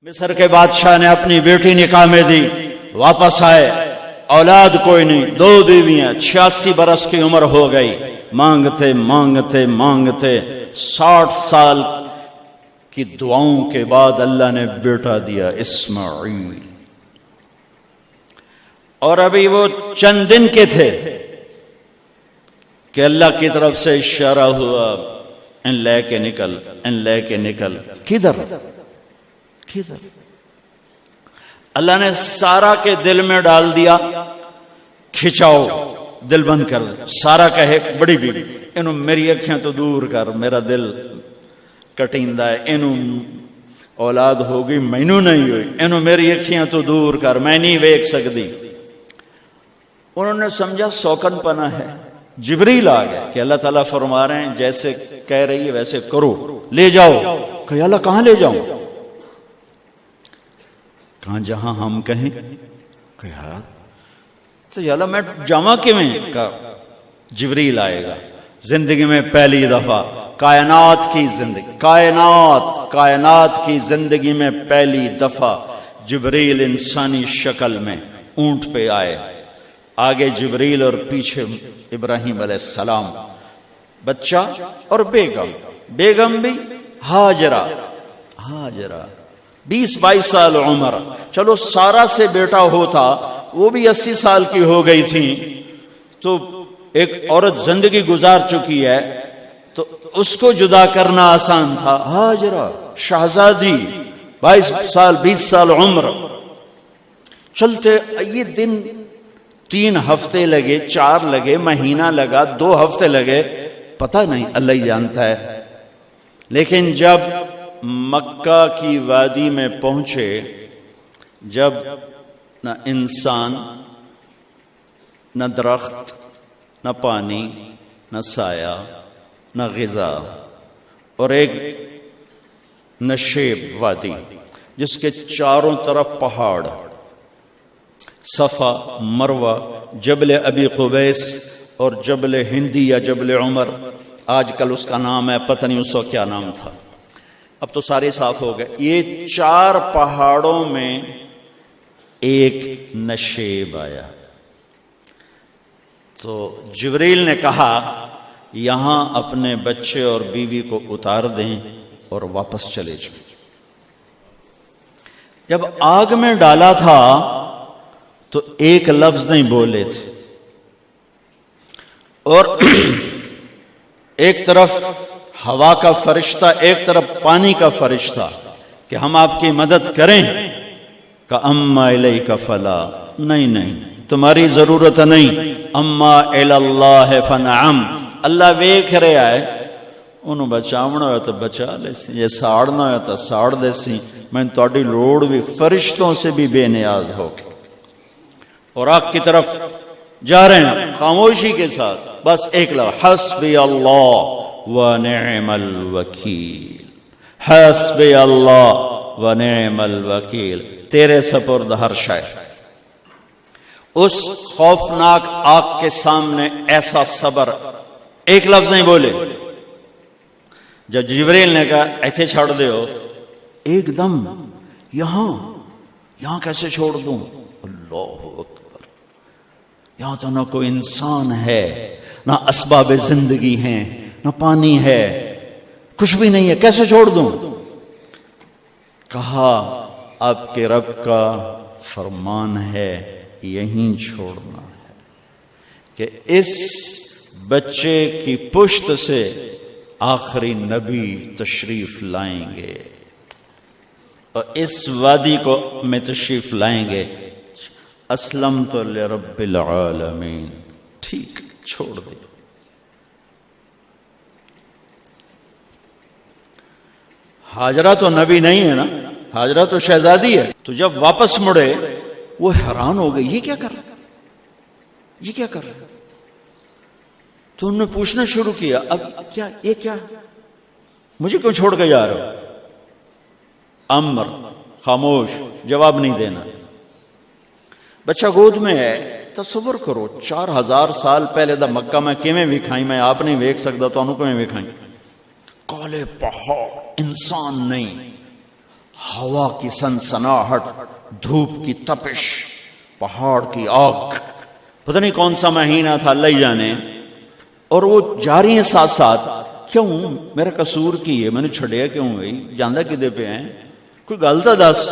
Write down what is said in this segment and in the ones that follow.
مصر کے بادشاہ نے اپنی بیٹی نکاح میں دی، واپس آئے، اولاد کوئی نہیں، 2 بیویاں، 86 برس کی عمر ہو گئی، مانگتے مانگتے مانگتے 60 سال کی دعاؤں کے بعد اللہ نے بیٹا دیا، اسماعیل۔ اور ابھی وہ چند دن کے تھے کہ اللہ کی طرف سے اشارہ ہوا، ان لے کے نکل، ان لے کے نکل۔ کدھر؟ اللہ نے سارا کے دل میں ڈال دیا، کھچاؤ، دل بند کر۔ سارا کہے بڑی بیوی، انہوں میری اکھیاں تو دور کر، میرا دل کٹیندہ ہے، انہوں اولاد ہوگی مینوں نہیں ہوئی، انہوں میری اکھیاں تو دور کر، میں نہیں ویکھ سکتی۔ انہوں نے سمجھا سوکن پنا ہے۔ جبریل آ گیا کہ اللہ تعالیٰ فرما رہے ہیں جیسے کہہ رہی ہے ویسے کرو، لے جاؤ۔ کہ اللہ کہاں لے جاؤں؟ کہاں جہاں ہم کہیں۔ کہ تو یا اللہ میں جامع کیویں؟ کہا جبریل آئے گا زندگی میں پہلی دفعہ، کائنات کی زندگی، کائنات کی زندگی میں پہلی دفعہ جبریل انسانی شکل میں اونٹ پہ آئے، آگے جبریل اور پیچھے ابراہیم علیہ السلام، بچہ اور بیگم بھی ہاجرہ 20-22 سال عمر۔ چلو سارا سے بیٹا ہوتا، وہ بھی 80 سال کی ہو گئی تھی، تو ایک عورت زندگی گزار چکی ہے تو اس کو جدا کرنا آسان تھا۔ ہاجرہ شہزادی 22 سال 20 سال عمر۔ چلتے یہ دن 3 ہفتے لگے، 4 لگے، مہینہ لگا، 2 ہفتے لگے، پتہ نہیں، اللہ ہی جانتا ہے۔ لیکن جب مکہ کی وادی میں پہنچے، جب نہ انسان، نہ درخت، نہ پانی، نہ سایہ، نہ غذا، اور ایک نشیب وادی جس کے چاروں طرف پہاڑ، صفا، مروہ، جبل ابی قبیس اور جبل ہندی یا جبل عمر، آج کل اس کا نام ہے، پتہ نہیں اس وقت کیا نام تھا، اب تو سارے صاف ہو گئے۔ یہ 4 پہاڑوں میں ایک نشیب آیا، تو جبریل نے کہا یہاں اپنے بچے اور بیوی کو اتار دیں اور واپس چلے جائیں۔ جب آگ میں ڈالا تھا تو ایک لفظ نہیں بولے تھے، اور ایک طرف ہوا کا فرشتہ، ایک طرف پانی کا فرشتہ کہ ہم آپ کی مدد کریں، کہ اما الیک فلا، نہیں تمہاری ضرورت نہیں، اما الی اللہ فنعم، اللہ ویکھ رہا ہے، انہوں بچاونا ہویا تو بچا لے سی، یہ ساڑنا ہویا تو ساڑ دے سی، میں تہاڈی لوڑ بھی فرشتوں سے بھی بے نیاز ہو کے۔ اور آگ کی طرف جا رہے ہیں خاموشی کے ساتھ، بس ایک لفظ، حسبی اللہ ونعم الوکیل، حسبی اللہ ونعم الوکیل، تیرے سپرد ہر شے۔ اس خوفناک آگ کے سامنے ایسا صبر، ایک لفظ نہیں بولے۔ جب جبریل نے کہا ایتھے چھوڑ دے ہو، ایک دم یہاں کیسے چھوڑ دوں؟ اللہ اکبر، یہاں تو نہ کوئی انسان ہے، نہ اسباب زندگی ہیں، نہ پانی ہے، کچھ بھی نہیں ہے، کیسے چھوڑ دوں؟ کہا آپ کے رب کا فرمان ہے یہیں چھوڑنا ہے، کہ اس بچے کی پشت سے آخری نبی تشریف لائیں گے اور اس وادی کو میں تشریف لائیں گے۔ اسلمت لرب العالمین، ٹھیک، چھوڑ دے۔ ہاجرہ تو نبی نہیں ہے نا، ہاجرہ تو شہزادی ہے۔ تو جب واپس مڑے وہ حیران ہو گئی، یہ کیا کر رہا، یہ کیا کر رہا؟ تو انہوں نے پوچھنا شروع کیا، اب کیا، یہ کیا، مجھے کیوں چھوڑ کے جا رہے ہو؟ امر، خاموش، جواب نہیں دینا۔ بچہ گود میں ہے، تصور کرو 4000 سال پہلے دا مکہ میں کیویں وکھائی، میں آپ نہیں ویکھ سکدا، تو انہوں کیویں وکھائی؟ کالے پہاڑ، انسان نہیں، ہوا کی سنسناہٹ، دھوپ کی تپش، پہاڑ کی آگ، پتہ نہیں کون سا مہینہ تھا اللہ ہی جانے، اور وہ جاری ہیں ساتھ ساتھ. کیوں میرا قصور کی ہے، میں نے چھڑیا کیوں گئی، جاندہ کدے پہ ہیں، کوئی غلطہ دس.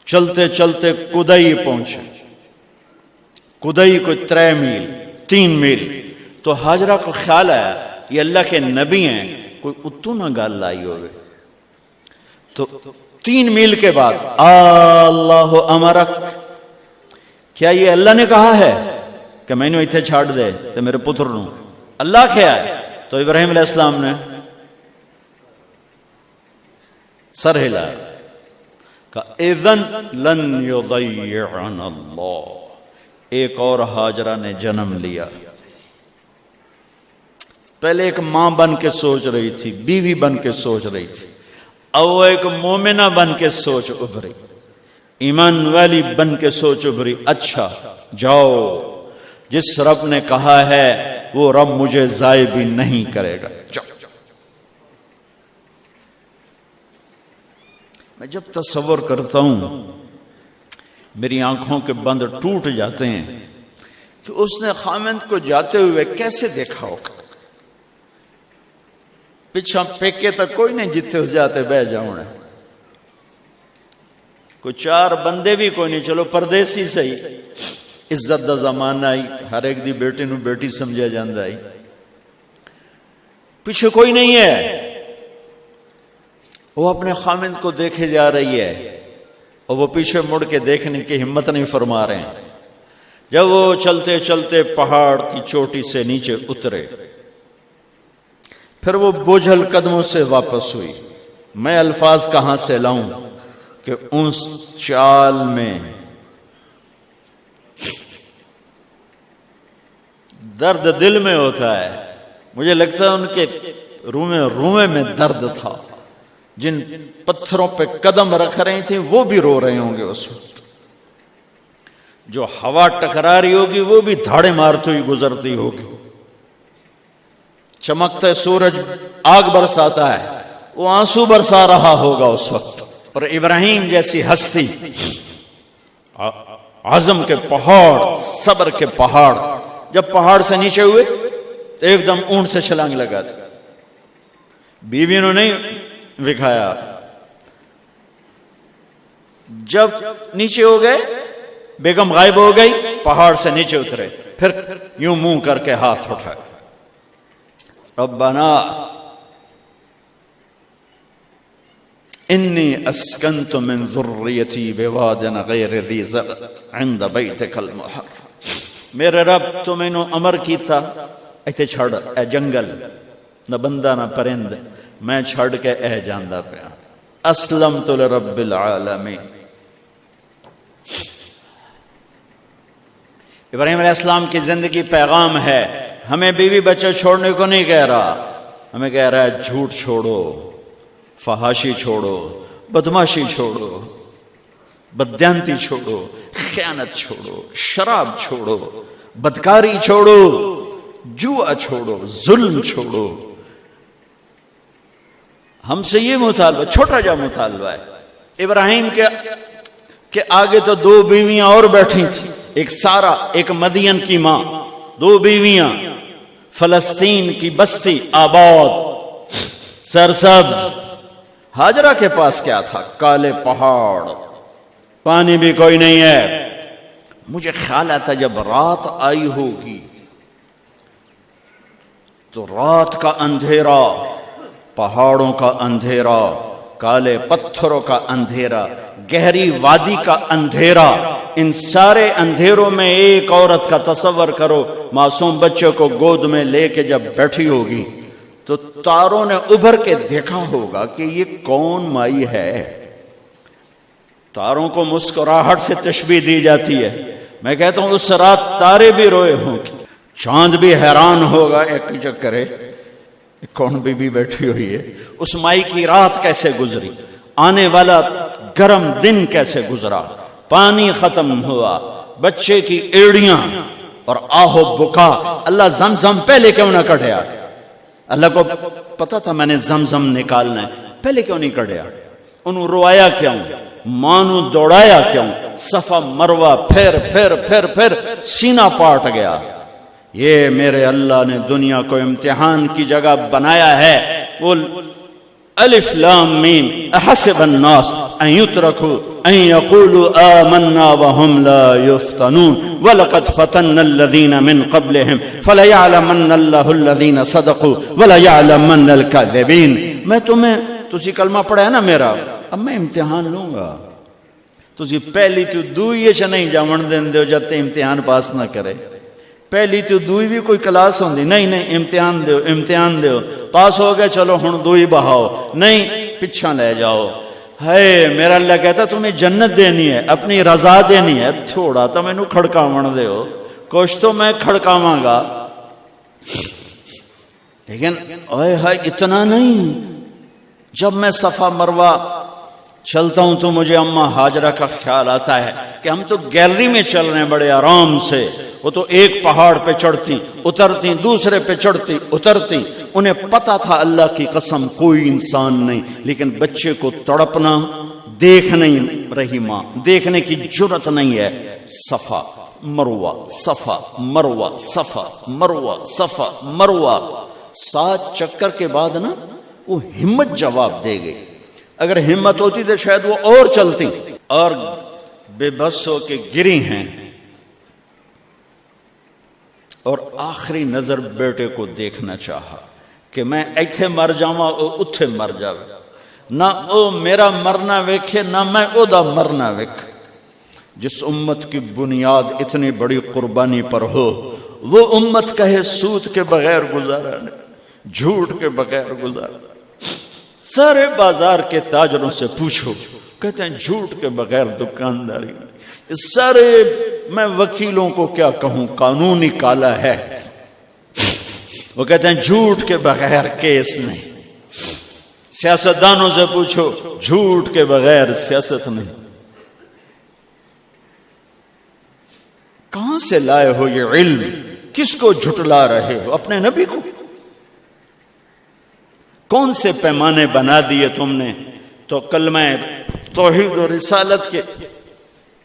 چلتے چلتے کدئی پہنچے. کدئی کوئی 3 میل 3 میل. تو ہاجرہ کو خیال آیا یہ اللہ کے نبی ہیں، کوئی اتو نہ گال لائی ہوئے. تو 3 میل کے بعد اللہ امرک، کیا یہ اللہ نے کہا ہے کہ میں نے اتنے چھاڑ دے تو میرے پتر نو؟ اللہ کیا ہے؟ تو ابراہیم علیہ السلام نے سر ہلایا کہ اذن لن یضیعنا اللہ. ایک اور ہاجرہ نے جنم لیا. پہلے ایک ماں بن کے سوچ رہی تھی، بیوی بن کے سوچ رہی تھی، اب وہ ایک مومنہ بن کے سوچ ابھری، ایمان والی بن کے سوچ ابھری. اچھا جاؤ، جس رب نے کہا ہے وہ رب مجھے ضائع بھی نہیں کرے گا. جاؤ. میں جب تصور کرتا ہوں میری آنکھوں کے بند ٹوٹ جاتے ہیں کہ اس نے خامند کو جاتے ہوئے کیسے دیکھا ہوگا. پچھا پیکے تک کوئی نہیں جتے ہو جاتے بہ جاؤں، کوئی 4 بندے بھی کوئی نہیں، چلو پردیسی صحیح، عزت دا زمانہ آئی، ہر ایک دی بیٹی نو بیٹی سمجھا جاندہ آئی، پیچھے کوئی نہیں ہے. وہ اپنے خامند کو دیکھے جا رہی ہے اور وہ پیچھے مڑ کے دیکھنے کی ہمت نہیں فرما رہے ہیں. جب وہ چلتے چلتے پہاڑ کی چوٹی سے نیچے اترے، پھر وہ بوجھل قدموں سے واپس ہوئی. میں الفاظ کہاں سے لاؤں کہ اس چال میں درد دل میں ہوتا ہے. مجھے لگتا ہے ان کے روئے میں درد تھا. جن پتھروں پہ قدم رکھ رہی تھیں وہ بھی رو رہے ہوں گے اس وقت. جو ہوا ٹکرا رہی ہوگی وہ بھی دھاڑے مارتی ہوئی گزرتی ہوگی. چمکتے سورج آگ برساتا ہے، وہ آنسو برسا رہا ہوگا اس وقت. اور ابراہیم جیسی ہستی، عزم کے پہاڑ، صبر کے پہاڑ، جب پہاڑ سے نیچے ہوئے تو ایک دم اونٹ سے چھلانگ لگا تھا. بیوی نے نہیں دکھایا. جب نیچے ہو گئے بیگم غائب ہو گئی، پہاڑ سے نیچے اترے، پھر یوں منہ کر کے ہاتھ اٹھائے، ربنا انی اسکنت من ذریتی بواد غیر ذی زرع عند بیتک المحرم. میرے رب تو میں نے امر کیتا ایتھے چھڑ، اے جنگل، نہ بندہ نہ پرند، میں چھڑ کے اے جاندہ پیا. اسلمت لرب العالمین. ابراہیم علیہ السلام کی زندگی پیغام ہے. ہمیں بیوی بچے چھوڑنے کو نہیں کہہ رہا، ہمیں کہہ رہا ہے جھوٹ چھوڑو، فحاشی چھوڑو، بدماشی چھوڑو، بددیانتی چھوڑو، خیانت چھوڑو، شراب چھوڑو، بدکاری چھوڑو، جوا چھوڑو، ظلم چھوڑو. ہم سے یہ مطالبہ، چھوٹا جا مطالبہ ہے. ابراہیم کے آگے تو 2 بیویاں اور بیٹھی تھیں، ایک سارا، ایک مدین کی ماں، 2 بیویاں. فلسطین کی بستی آباد، سرسبز. ہاجرہ کے پاس کیا تھا؟ کالے پہاڑ، پانی بھی کوئی نہیں ہے. مجھے خیال آتا جب رات آئی ہوگی تو رات کا اندھیرا، پہاڑوں کا اندھیرا، کالے پتھروں کا اندھیرا، گہری وادی کا اندھیرا، ان سارے اندھیروں میں ایک عورت کا تصور کرو، معصوم بچوں کو گود میں لے کے جب بیٹھی ہوگی تو تاروں نے ابھر کے دیکھا ہوگا کہ یہ کون مائی ہے. تاروں کو مسکراہٹ سے تشبیہ دی جاتی ہے. میں کہتا ہوں اس رات تارے بھی روئے ہوں گے، چاند بھی حیران ہوگا، ایک چکرے کون بی بی بیٹھی ہوئی ہے. اس مائی کی رات کیسے گزری، آنے والا گرم دن کیسے گزرا، پانی ختم ہوا، بچے کی ایڑیاں اور آہو بکا. اللہ زمزم پہلے کیوں نہ کٹیا؟ اللہ کو پتا تھا میں نے زمزم نکالنا ہے. پہلے کیوں نہیں کڑیا؟ انہوں روایا کیوں؟ مانو دوڑایا کیوں؟ صفا مروا پھر پھر پھر پھر سینہ پاٹ گیا۔ یہ میرے اللہ نے دنیا کو امتحان کی جگہ بنایا ہے۔ وہ الف لام میم احسب الناس ان يتركوا ان يقولوا آمنا وهم لا يفتنون ولقد فتنا الذين من قبلهم فليعلمن الله الذين صدقوا وليعلمن الكاذبين۔ میں تمہیں تسی کلمہ پڑھا ہے نا میرا، اب میں امتحان لوں گا۔ تسی پہلی تو دوئی چ نہیں جاون دین دیو جب تے امتحان پاس نہ کرے۔ پہلی تو دوئی بھی کوئی کلاس ہوندی نہیں، امتحان دیو امتحان دیو، پاس ہو گئے چلو ہن دوئی بہاؤ، نہیں پیچھا لے جاؤ۔ ہے میرا اللہ کہتا تمہیں جنت دینی ہے، اپنی رضا دینی ہے، تھوڑا تو مینوں کھڑکاون دیو، کچھ تو میں کھڑکاواں گا، لیکن اوئے ہائے اتنا نہیں۔ جب میں صفا مروہ چلتا ہوں تو مجھے اماں ہاجرہ کا خیال آتا ہے کہ ہم تو گیلری میں چل رہے ہیں بڑے آرام سے، وہ تو ایک پہاڑ پہ چڑھتی اترتی، دوسرے پہ چڑھتی اترتی، انہیں پتا تھا اللہ کی قسم کوئی انسان نہیں، لیکن بچے کو تڑپنا دیکھ نہیں رہی ماں، دیکھنے کی جرت نہیں ہے۔ صفا مروہ صفا مروہ صفا مروہ صفا مروہ، 7 چکر کے بعد نا وہ ہمت جواب دے گئی۔ اگر ہمت ہوتی تو شاید وہ اور چلتی، اور بے بس ہو کے گری ہیں، اور آخری نظر بیٹے کو دیکھنا چاہا کہ میں ایتھے مر جاواں او اتھے مر جاوے، نہ او میرا مرنا ویکھے نہ میں او دا مرنا ویکھ۔ جس امت کی بنیاد اتنی بڑی قربانی پر ہو، وہ امت کہے سود کے بغیر گزارا نہیں، جھوٹ کے بغیر گزارا۔ سارے بازار کے تاجروں سے پوچھو، کہتے ہیں جھوٹ کے بغیر دکانداری۔ سارے میں وکیلوں کو کیا کہوں، قانون نکالا ہے، وہ کہتے ہیں جھوٹ کے بغیر کیس نہیں۔ سیاستدانوں سے پوچھو، جھوٹ کے بغیر سیاست نہیں۔ کہاں سے لائے ہو یہ علم؟ کس کو جھٹلا رہے ہو؟ اپنے نبی کو؟ کون سے پیمانے بنا دیے تم نے؟ تو کلمہ توحید و رسالت کے،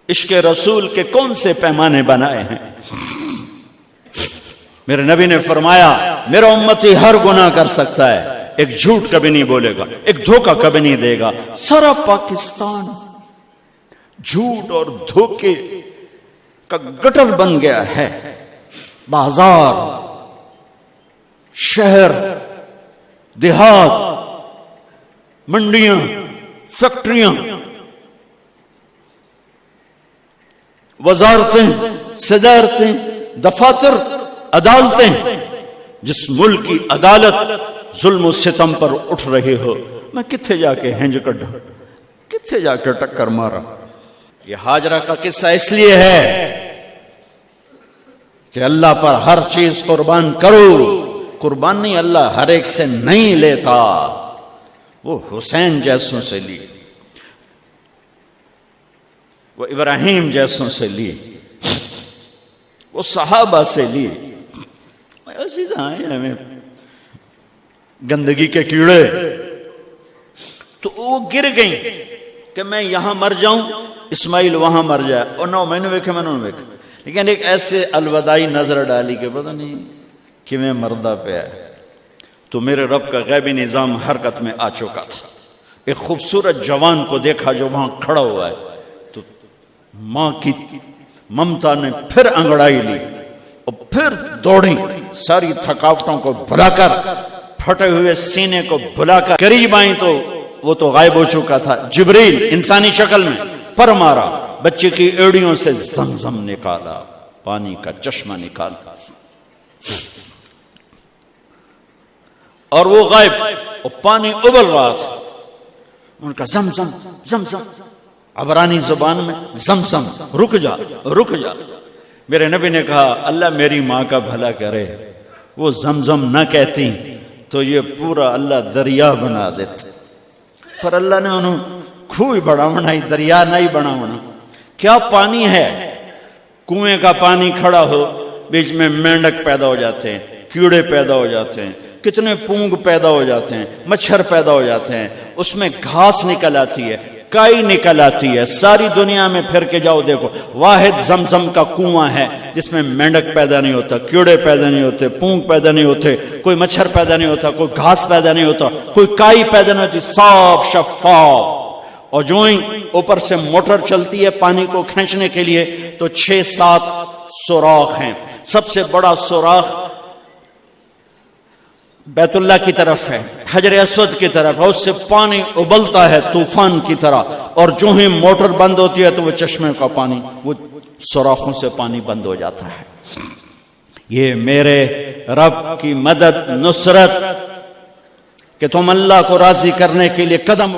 عشق رسول کے کون سے پیمانے بنائے ہیں؟ میرے نبی نے فرمایا میرا امتی ہر گناہ کر سکتا ہے، ایک جھوٹ کبھی نہیں بولے گا، ایک دھوکہ کبھی نہیں دے گا۔ سارا پاکستان جھوٹ اور دھوکے کا گٹر بن گیا ہے۔ بازار، شہر، دیہات، منڈیاں، فیکٹریاں، وزارتیں، صدارتیں، دفاتر، عدالتیں، جس ملک کی عدالت ظلم و ستم پر اٹھ رہے ہو، میں کتھے جا کے ہنج کڈھا، کتھے جا کے ٹکر مارا۔ یہ ہاجرہ کا قصہ اس لیے ہے کہ اللہ پر ہر چیز قربان کرو۔ قربان نہیں، اللہ ہر ایک سے نہیں لیتا، وہ حسین جیسوں سے لی، وہ ابراہیم جیسوں سے لی، وہ صحابہ سے لی۔ ایسی ہمیں گندگی کے کیڑے، تو وہ گر گئیں کہ میں یہاں مر جاؤں، اسماعیل وہاں مر جائے، اور نو میں نے ویکھے میں نے ویکھے، لیکن ایک ایسے الوداعی نظر ڈالی کہ پتہ نہیں کہ میں مردہ پہ ہے، تو میرے رب کا غیبی نظام حرکت میں آ چکا تھا۔ ایک خوبصورت جوان کو دیکھا جو وہاں کھڑا ہوا ہے، تو ماں کی ممتا نے پھر انگڑائی لی اور پھر دوڑی، ساری تھکاوٹوں کو بھلا کر، پھٹے ہوئے سینے کو بھلا کر قریب آئیں تو وہ تو غائب ہو چکا تھا۔ جبریل انسانی شکل میں پر مارا، بچے کی ایڑیوں سے زمزم نکالا، پانی کا چشمہ نکالا، اور وہ غائب، اور پانی ابل رہا تھا۔ ان کا زمزم زمزم، عبرانی زبان میں زمزم، رک جا رک جا۔ میرے نبی نے کہا اللہ میری ماں کا بھلا کرے، وہ زمزم نہ کہتی تو یہ پورا اللہ دریا بنا دیتا، پر اللہ نے انہوں کھوئی بڑھاونا ہی، دریا نہیں بڑھاونا۔ کیا پانی ہے؟ کنویں کا پانی کھڑا ہو، بیچ میں مینڈک پیدا ہو جاتے ہیں، کیڑے پیدا ہو جاتے ہیں، کتنے پونگ پیدا ہو جاتے ہیں، مچھر پیدا ہو جاتے ہیں، اس میں گھاس نکل آتی ہے، کائی نکل آتی ہے، ساری دنیا میں پھر کے جاؤ دیکھو، واحد زمزم کا کنواں ہے جس میں مینڈک پیدا نہیں ہوتا، کیڑے پیدا نہیں ہوتے، پونگ پیدا نہیں ہوتے، کوئی مچھر پیدا نہیں ہوتا، کوئی گھاس پیدا نہیں ہوتا، کوئی کائی پیدا نہیں ہوتی، صاف شفاف. اور جو ہی اوپر سے موٹر چلتی ہے پانی کو کھینچنے کے لیے تو 6-7 سوراخ ہیں. سب سے بڑا سوراخ بیت اللہ کی طرف ہے، حجر اسود کی طرف ہے، اس سے پانی ابلتا ہے طوفان کی طرح، اور جو ہی موٹر بند ہوتی ہے تو وہ چشمے کا پانی، وہ سوراخوں سے پانی بند ہو جاتا ہے. یہ میرے رب کی مدد، نصرت کہ تم اللہ کو راضی کرنے کے لیے قدم